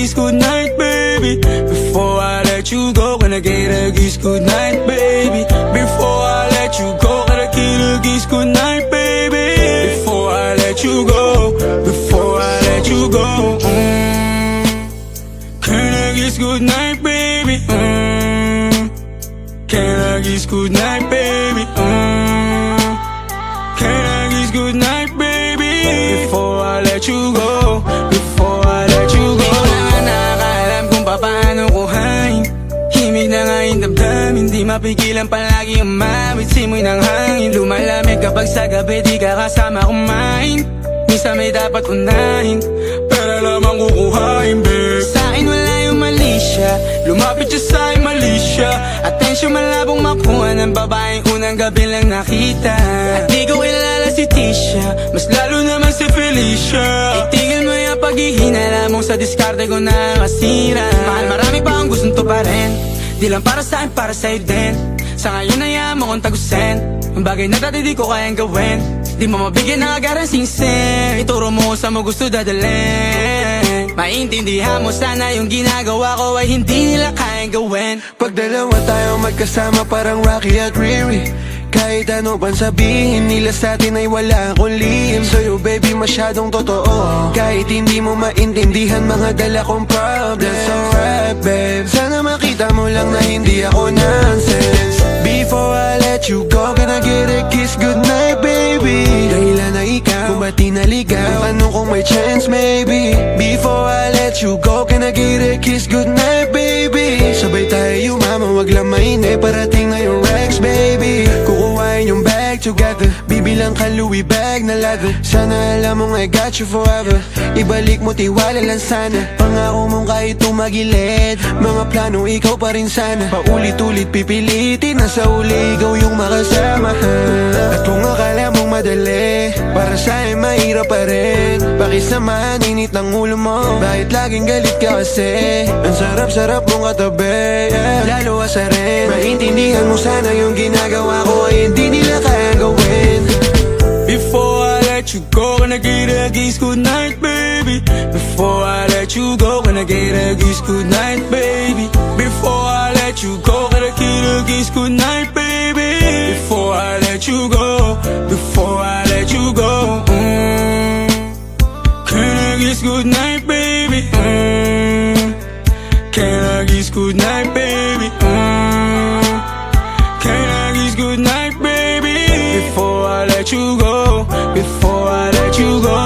kiss goodnight, baby? Before I let you go, can I get a kiss goodnight, baby? Before I let you go, can I get a kiss goodnight, baby? Before I let you go, before I let you go, can I kiss goodnight, baby? Can I kiss goodnight, baby? Can I kiss goodnight, baby? Before I let you go, before I let you go. Di ko na nga nakakaalam kung paano kuhain. Himig na nga yung damdamin, di mapigilan palagi umawit. Simoy ng hangin, lumalamig kapag sa gabi di ka kasama kumain. Minsan may dapat unahin, pero lamang kukuhain, babe. Sa'kin wala yung mali siya, lumapit siya sa'kin mali siya. Atensyon malabong makuha ng babaeng unang gabi lang nakita. At di ko kilala si Tisha, mas lalo naman si Felicia. Itigil mo yung paghihinala mong sa diskarte ko na masira. Mahal, marami pa ang gustong to pa rin, di lang para sa'kin, para sa'yo din. Sa ngayon hayaan mo kong tagusin ang bagay na dati di ko kayang gawin. Di mo mabigyan ng agarang singsing, ituro mo sa mo gusto dadalhin. Maintindihan mo sana yung ginagawa ko ay hindi nila kayang gawin. Pag dalawa tayo magkasama parang Rocky at Riri, kahit ano pang sabihin nila sa'tin ay wala akong lihim. Sa'yo baby masyadong totoo, kahit hindi mo maintindihan mga dala kong problems. That's alright babe, sana makita mo lang na hindi ako nonsense. Before I let you go, can I get a kiss goodnight baby? Dahilan na ikaw, kung ba't di naligaw, tanong kung may chance maybe. Before I let you go, can I get a kiss goodnight baby? Sabay tayo yumama, wag lang mainip, parating na yung Rex baby. Kukuhain yung bag together, bibilang ka Louis bag na leather. Sana alam mong I got you forever, ibalik mo tiwala lang sana. Pangako mong kahit tumagilid, mga plano ikaw pa rin sana. Paulit-ulit pipilitin na sa uli ikaw yung makasama. At kung akala mong madali, para sa'yo mahirap pa rin. Pakisamahan init ng ulo mo, bakit laging galit ka kasi? Ang sarap-sarap mong katabi, yeah. Lalo asarin, maintindihan mo sana yung ginagawa ko ay hindi nila kayang gawin. Before I let you go, can I get a kiss goodnight, baby? Before I let you go, can I get a kiss goodnight, baby? Before I let you go, can I get a kiss goodnight, baby? Before I let you go, before I let you go, can I kiss goodnight, baby? Can I kiss goodnight, baby? Can I kiss goodnight, baby? Before I let you go, before I let you go.